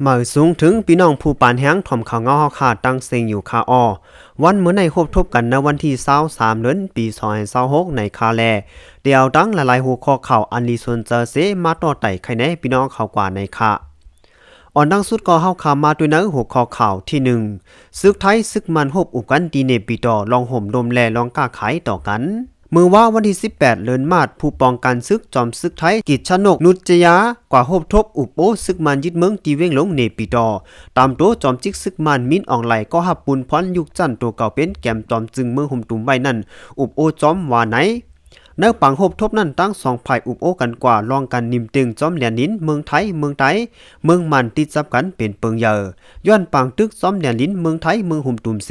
หมายสูงถึงพี่น้องผู้ปานแห้งถ่อมข่าวเงาขาดตั้งเซ็งอยู่คาออวันเมื่อในคบทบกันในวันที่23เดือนปี2026ในคาแลเดียวดังหลายๆหัวข้อข่าวอันลีส่วนเจอเสมาต่อไต่ใครแน่พี่น้องข่าวกว่าในคาอ่อนดังสุดก็เฮาข่าวมาด้วยเนื้อหัวข้อข่าวที่1ซึกไทยซึกมันฮบอุกันดีเนปิดอลองห่มดมแลลองกล้าขายต่อกันมือว่าวันที่18เดือนมาดผู้ป้องกันซึกจอมซึกไทยกิจชนกนุจยากว่าฮบทบอุปโอซึกมันยึดเมืองตีเว้งหลงเนปิดอตามตัวจอมจิกซึกมันมินอองไหลก็หับปุนพรยุคจันตัวเก่าเป็นแกมจอมจึงเมืองห่มตุ่มไว้นั่นอุปโอจอมว่าไหนเนื้อปังหบทบนั่นตั้งสองฝ่ายอุปโอกันกว่าลองกันนิมตึงจอมเหลียนลิ้นเมืองไทยเมืองมันติดซับกันเป็นเปิงเยอย้อนปังตึกจอมเหลียนลิ้นเมืองไทยเมืองหุ่มตุ่มเส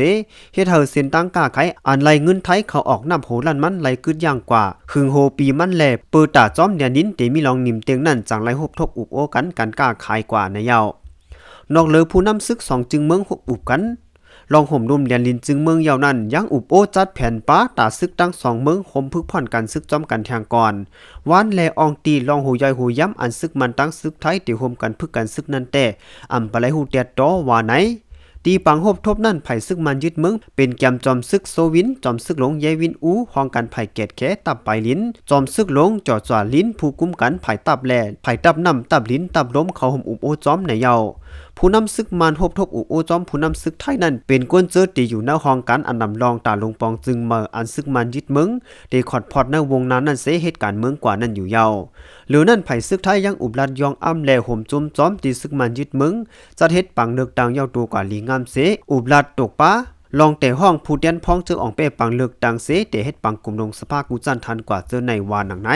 เฮ็ดเฮาเส้นตั้งกล้าไขอันไหลเงินไทยเขาออกน้ำโหลั่นมันไหลกึดย่างกว่าหึงโหปีมันแลเปิดตาจอมเหลียนลิ้นเตมีลองนิมเตึงนั่นจังไหลหบทบอุปโอกันกล้าขายกว่าในเยานอกเหลือผู้นำซึกสองจึงเมืองหบอุบกันลองห่มรุมเรียนลินจึงเมืองยาวนั้นยังอุบโอจัดแผ่นป้าตาซึกตั้งสองเมืองคมพึกพ่อนกันซึกจอมกันแทงก่อนวานแลอองตีลองหูย่อยหูย้ำอันซึกมันตั้งซึกไทยตีห่มกันพึกกันซึกนั่นแต่อำปะไหลหูเตียดตอว่าไหนตีปังหบทบนั่นไผ่ซึกมันยึดเมืองเป็นแกมจอมซึกโซวินจอมซึกหลงเยวินอูห้องกันไผ่เกตแขตับไปลิ้นจอมซึกหลงจอดจ่าลิ้นผู้กุมกันไผ่ตับแลไผ่ตับน้ำตับลิ้นตับล้มเขาห่มอุบโอจอมในเยาผู้นำซึกมันหบทบอุบโอจอมผู้นำซึกไทยนั้นเป็นก้นเจอตีอยู่หน้าห้องกันอันนำรองตาลงปองจึงเมื่ออันซึกมันยึดเมืองได้ขอดพอดในวงนั้นเสเหตุการณ์เมืองกว่านั้นอยู่เยาหรือนั่นไผ่ซึกไทยยังอุบลัดยองอ้ำแลห่มจุมจอมตีซึกมันยึดเมืองจัดเฮ็ดปังเลือกดังเยาตัวกว่าลีงามเสอุบลัดตกป้าลองแต่ห้องผู้เดียนพ้องเจออ่องเป้ปังเลือกดังเสแต่เฮ็ดปังกลุ่มลงสภากูจันทันกว่าเจอในวานหนังไหน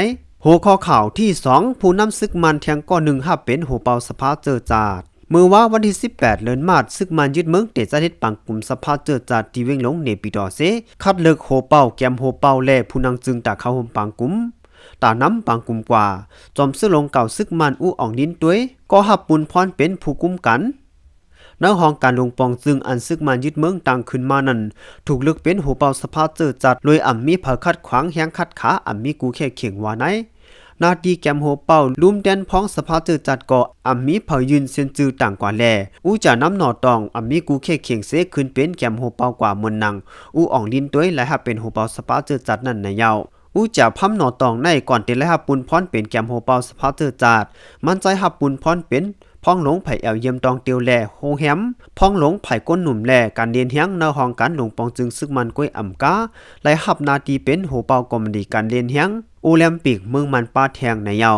หัวข้อข่าวที่2ผู้นำซึกมันแทงก้อ1 5เป็นหัวเปาสภาเจอจาดมือว่าวันที่18เดือนมาดซึกมันยึดเมืองเตจะเฮ็ดปังกลุ่มสภาเจอจาดที่เว้งหลงเนปิดอเสคัดเลือกโหเป่าแกมโหเป่าแลผู้นางจึงตาเข้าห่มปังกลุ่มตาน้ำปังกลุ่มกว่าจอมซึกลงเก่าซึกมันอู้อ่องดินต้วยก็หับปุนพรเป็นผู้กุมกันในห้องการลงปองจึงอันซึกมันยึดเมืองต่างขึ้นมานั้นถูกเลือกเป็นหัวเป่าสภาเจอจัดโดยอ่ำมีเผาคัดขวางแหงคัดขาอ่ำมีกูแค่เข่งว่าไหนนาดีแกมโหเป่าลุ่มแดนพ้องสภาเจอจัดก่ออัมมีเผายืนเซนจือต่างกว่าแลอู้จะน้ำหนอตองอัมมีกูแค่เขียงเสขึ้นเป็นแกมโหเป่ากว่ามือนนังอู้อ่องดินต้วยและหับเป็นหัวเป่าสภาเจอจัดนั่นในเยาอู้จะพัมหนอตองในก่อนเตและหับปุนพรเป็นแกมโหเป่าสภาเจอจัดมันใจหับปุนพรเป็นพ้องหลงไผ่แอวเยี่ยมตองเตียวแลโฮแฮมพ้องหลงไผ่ก้นหนุ่มแลการเรียนเฮียงในห้องการหลงปองจึงซึกมันก้วยอ่ำกาและหับนาทีเป็นหัวเป่ากอมดีการเรียนเฮียงโอลิมปิกเมืองมันป้าแทงในเยา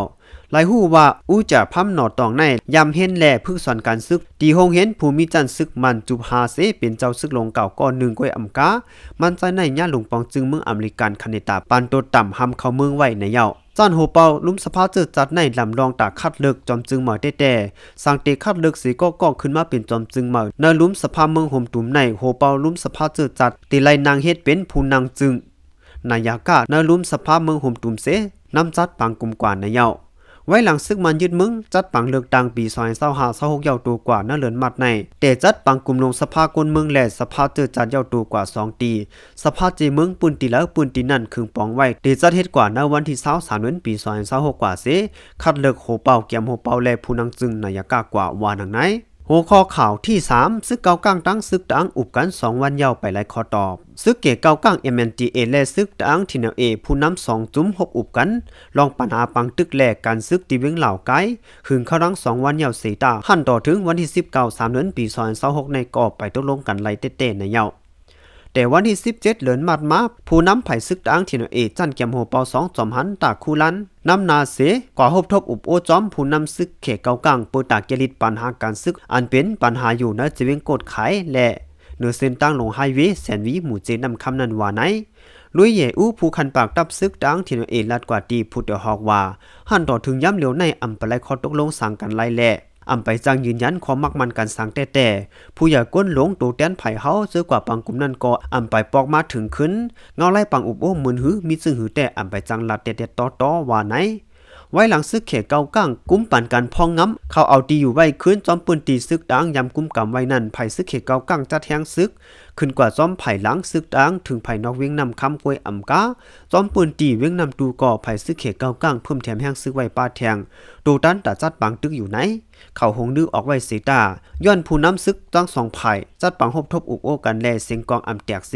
หลายฮู้ว่าอู้จะพัมหนอตองในยำเห็นแลพึกสอนการซึกตีห้องเห็นภูมิจันซึกมันจุบฮาเสเป็นเจ้าซึกลงเก่าก้อนหนึ่งก้วยอ่ำกามันใจในญาหลงปองจึงเมืองอเมริกันคาเนตาปันโตต่ำหำเข้าเมืองไว้ในเยาจานโหเปาลุ่มสภาเจอจัดในลำลองตาคัดเลือกจอมจึงเหมาแต่สังเตคัดเลือกสีก็ขึ้นมาเป็นจอมจึงเหมาในลุ่มสภาเมืองห่มตุ่มในโหเปาลุ่มสภาเจอจัดตีไลนางเฮ็ดเป็นผู้นางจึงนายากาในลุ่มสภาเมืองห่มตุ่มเสน้ำจัดปังกลุ่มกว่าในเยาไว้หลังซึกมันยึดมึงจัดปังเลือกดังปี2025-26ยาวตัวกว่าน่าเลือนมัดในแต่จัดปังกลุ่มลงสภากลเมืองและสภาเจอจัดยาวตัวกว่า2ตีสภาเจเมืองปืนตีแล้วปืนตีนั่นคึงปองไว้เดจัดเฮ็ดกว่าในวันที่23เดือนปี2026กว่าเสคัดเลือกโหเป่าแกมโหเป่าและผู้นางจึงนายากากว่าว่าหนังไหนหัวข้อข่าวที่3ซึกเก่าก้างตั้งซึกตั้งอุบกัน2วันยาวไปหลายข้อตอบซึกเก๋เก่าก้าง MNDA และซึกตั้ง TNA ผู้นำ2จุ้ม6อุบกันลองปัญหาปังตึกแลกการซึกตีเว้งเหล่าไกหึงเข้ารัง2วันยาว4ตาหั่นต่อถึงวันที่19 3เดือนปี2026ในก่อไปตกลงกันไล่เต้ๆในยาวแต่วันที่17เดือนมาผู้นำไผ่ซึกตั้ง TNA จันแกมโหเปา2จอมหันตาคูลันน้ำนาเสกว่าหบทบอุบโอจอมผู้นำซึกเขเก่ากังปูตากเกลิดปัญหาการซึกอันเป็นปัญหาอยู่ในจีเวงกดขายและเนื้อเส้นตั้งลงไฮเวย์แสนวีหมู่เจนำคำนันว่าไหนลุยเย่อู้ผู้คันปากตับซึกตั้งที่เอลัดกว่าตีพุทธฮอกว่าหันต่อถึงย้ำเหลียวในอำปะไลคอตกลงสั่งกันไล่แหละอำไปจังยืนยันความมักมันกันสั่งแต่ผู้ใหญ่ก้นหลงตัวแตนไผ่เฮาเจอกว่าปังกลุ่มนั้นก็อำไปปอกมาถึงขึ้นเงาไล่ปังอุบโอ้มืนหือมีซึ่งหือแต่อำไปจังลัดเด็ดต่อว่าไหนไว้หลังซึกเขเก่าก้างกุ้มปั่นกันพองง้ำเขาเอาตีอยู่ไว้ขึ้นจอมปืนตีซึกดังยำกุ้มกำไว้นั่นไผ่ซึกเขเก่าก้างจัดแทงซึกขึ้นกว่าจอมไผ่หลังซึกดังถึงไผ่นอกเวียงนำคำกวยอ่ำก้าจอมปืนตีเวียงนำตูก่อไผ่ซึกเขเก่าก้างเพิ่มแถมแห้งซึกไว้ป้าแทงตูตันตาจัดปังตึกอยู่ไหน เขาหงดื้อออกไว้เสตาย้อนผู้นำซึกตั้งสองฝ่ายจัดปังหบทบอุกโอกันแลเสียงกองอำแตกเส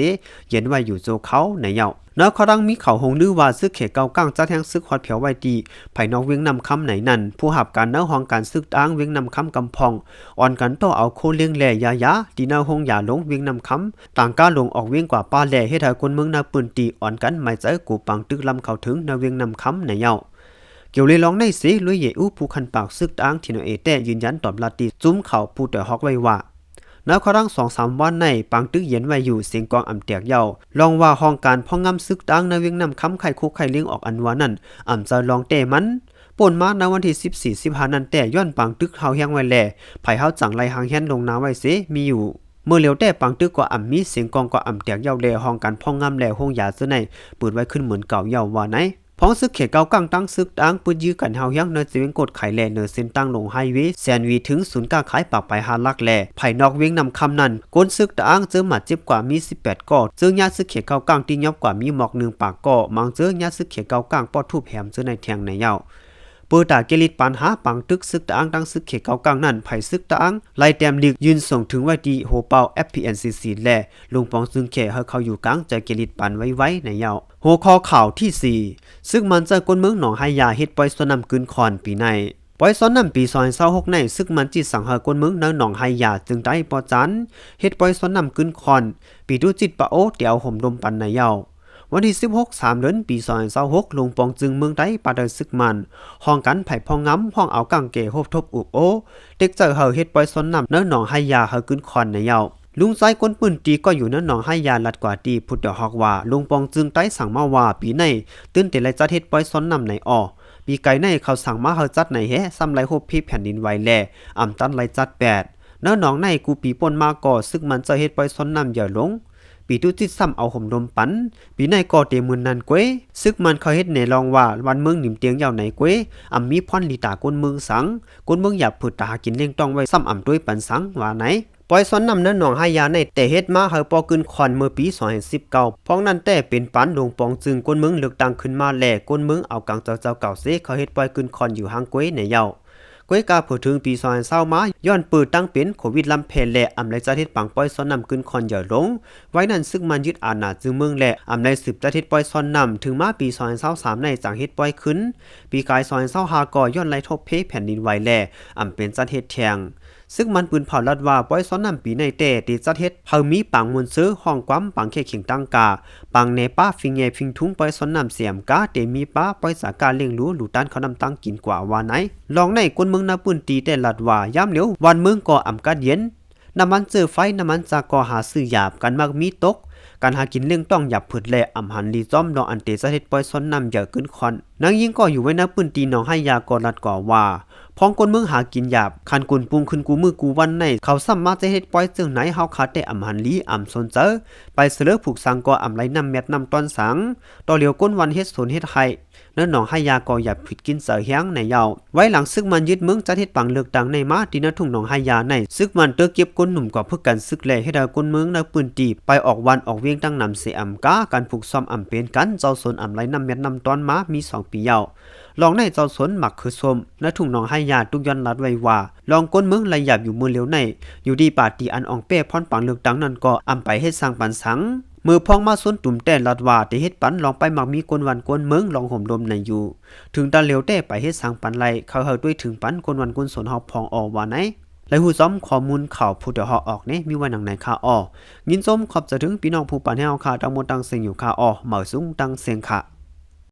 เย็นไว้อยู่โจเขาในเหย้าเนาะเขาดังมีเขาหงดื้อว่าซึกเขเก่าก้างจัดแห่งซึกฮอดเผียวไว้ดีภายนอกเวียงนำคำไหนนั่นผู้หับการเนาห้องการซึกอ้างเวียงนำคำกำพองอ่อนกันต่อเอาโคเลี้ยงแลยายาดีนาหงอย่าลงเวียงนำคำต่างก้าลงออกเวียงกว่าป้าแลเฮ็ดให้คนเมืองนาปืนตีอ่อนกันหมายใจกูปังตึกลำเข้าถึงนาเวียงนำคำในเหย้าเกี่ยวเลยร้องในสิลุยเยอูผู้คันปากซึกอ้างที่นเอแต่ยืนยันตอบลาติจุ้มเข่าผู้แต่ฮอกไว้ว่าแล้วเขาดัง2-3วันในปังตึกเย็นไว้อยู่เสียงกองอำแตกเยาลองว่าห้องการพ่องงำซึกอ้างในเวียงนำคำไข่คุกไข่เลี้ยงออกอันวานั่นอ่ำจะลองเตมันป่นมาในวันที่14-15นั้นแต่ย้อนปังตึกเฮาแห้งไว้แลไผเฮาจังไล่หางแฮนลงนาไว้เสมีอยู่เมื่อเหลียวแต่ปังตึกกว่าอ่ำมีเสียงกองกว่าอ่ำแตกเยาแลห้องการพ่องงำแลห้องยาซื่อในปืนไว้ขึ้นเหมือนเก่าเยาว่าไหนพ้องซึกเขเก่ากังตั้งซึกอ้างปืนยื้อกันเฮายังเนเสียงกดไขแลเนเส้นตั้งลงไฮเวย์แซนวีถึงศูนย์กลางขายปากไป5ลักแลภายนอกเวียงนำคำนั้นก้นซึกอ้างเจอหมัดเจ็บกว่ามี18ก่อเจอญาซึกเขเก่ากังตียับกว่ามีหมอก1ปากก่อมังเจอญาซึกเขเก่ากังปอทุบแหมเจอในแทงในเหย้าเปิดตาเกลิดปัญหาปังตึกซึกตะอังดังซึกเขเก่ากังนั่นไผซึกตะอังไล่แต้มลีกยืนส่งถึงไว้ดีโหเปา FPNCC แลลุงปองซึงเขเฮาเขาอยู่กลางใจเกลิดปันไว้ในเหย้าหัวข้อข่าวที่4ซึ่งมันจะก้นเมืองหนองไฮยาเฮ็ดปล่อยสนำกึนคอนปีในปล่อยสนำปี2026ในซึ่งมันจิตสังหารก้นเมืองหนองไฮยาจึงได้ปอจันเฮ็ดปล่อยสนำกึนคอนปีดูจิตปะโอเตียวห่มลมปันในเหย้าวันที่16 เดือนปี2026ลงปองจึงเมืองใดปาเดซึกมันห้องกันไผ่พองง้ำห้องเอากังเกโฮบทบอุกโอเด็กเจอเฮาเฮ็ดปล่อยสนำเนื้อหนองไฮยาเฮากึนคอนในเหย้าลุงไซก้นปืนตีก็อยู่เนื้อหนองไฮยาลัดกว่าตีพุทธฮอกว่าลุงปองจึงได้สั่งมาว่าปีในตื่นเตไลจัดเฮ็ดปล่อยสนำในอ้อปีไก่ในเขาสั่งมาเฮาจัดในแฮซ้ำไรโฮบพี่แผ่นดินไหวแลอ่ำตันไรจัด8เนื้อหนองในกูปีป่นมาก่อซึกมันจะเฮ็ดปล่อยสนำอย่าลงปีตุจิตซ้ำเอาห่มลมปันปีในก่อเตมือนนันเกวซึกมันเขาเฮ็ดในลองว่าวันเมืองหนิมเตียงยาวไหนเกวอ่ำมีพรลีตาก้นเมืองสังก้นเมืองอย่าผืดตากินเลี้ยงต้องไว้ซ้ำอ่ำด้วยปันสังว่าไหนปล่อยซ้อนนำเนื้อหนองไฮยาในแต่เฮ็ดมาเฮาปอขึ้นคอนเมื่อปี2019พ้องนั้นแต่เป็นปันลงปองจึงก้นเมืองเลือกตั้งขึ้นมาแลก้นเมืองเอากังเจ้าเก่าเสเขาเฮ็ดปล่อยขึ้นคอนอยู่หางเกวในเหย้ากวยกาพูดถึงปี2020มาย้อนปืนตั้งเป็นโควิดลำเพลและอำไลจัดเฮ็ดปังปล่อยซ้อนนำขึ้นคอนอย่าลงไว้นั้นซึ่งมันยึดอาณาจึงเมืองและอำไลสืบจัดเฮ็ดปล่อยซ้อนนำถึงมาปี2023ในจังเฮ็ดปล่อยขึ้นปีกาย2025ก็ย้อนไล่ทบเพแผ่นดินไหวและอำเป็นจัดเฮ็ดแทงซึ่งมันปืนเผาลัดว่าปล่อยซ้อนนำปีในแต่ตีจัดเฮ็ดเฮามีปังมวลซื้อห้องความปังแค่ขิงตั้งกาปังในป้าฟิงแยฟิงทุงปล่อยซ้อนนำเสียมกาเตมีป้าปล่อยสาการเลี้ยงรู้หลูตันเขานำตั้งกินกว่าว่าไหนลองในคนเมืองนาปืนตีแต่ลัดว่าย่ำเหลียววันเมืองก่ออำกัดเย็นน้ำมันเจอไฟน้ำมันจากก่อหาซื้อหยาบกันมักมีตกการหากินเลี้ยงต้องหยับผืดแลอำหันลีจ้อมดองอันเตสะเฮ็ดปล่อยซ้อนนำอย่าขึ้นคอนนางยิงก็อยู่ไว้นาปืนตีน้องให้ยาก่อลัดก่อว่าพ้องคนเมืองหากินหยาบคันกุนปุงขึ้นกูมือกูวันในเขาซ้ำมาจะเฮ็ดปล่อยจึงไหนเฮาขาดแต่อำหันลีอำสนเจอไปเสลอผูกสังก่ออำไหลน้ำเม็ดน้ำต้นสังต่อเหลียวก้นวันเฮ็ดสนเฮ็ดไห้เนื้อหนองให้ยาก่อหยับผิดกินเสือแห้งในเหย้าไว้หลังซึกมันยึดเมืองจัดเฮ็ดปังเลือกดังในมาที่นาทุ่งหนองให้ยาในซึกมันเตอเก็บก้นหนุ่มกว่าเพื่อกันซึกแลให้ดาก้นเมืองนาปืนตีไปออกวันออกเวียงตั้งนำเสอำกาการผูกซ้อมอำเป็นกันเจ้าสนอำไหลน้ำเม็ดน้ำต้นมามี2ปีเหย้าลองในเจ้าสนหมักคือส้มนาทุ่งหนองให้ยาทุกย้อนลัดไว้ว่าลองก้นเมืองไหลหยับอยู่มือเหลียวในอยู่ดีปาตีอันอองเป้พรปังเลือกดังนั้นก็อำไปเฮ็ดสร้างปันสังมือพองมาส้นตุ่มแต่ลัดว่าได้เฮ็ดปันลองไปมักมีกวนวันกวนเมืองลองห่มลมในอยู่ถึงตาเหลียวแต่ไปเฮ็ดสร้างปันไลเขาเฮาด้วยถึงปันกวนวันกวนสนเฮาพองออว่าไหนและหูซ้อมข้อมูลข่าวผู้เดาะออกเนี่ยมีไว้หนังไหนค่ายินส้มขอบจะถึงพี่น้องผู้ปานให้เฮาค่ะตั้งหมดตั้งเสียงอยู่ค่าเหมาสูงตั้งเสียงค่ะ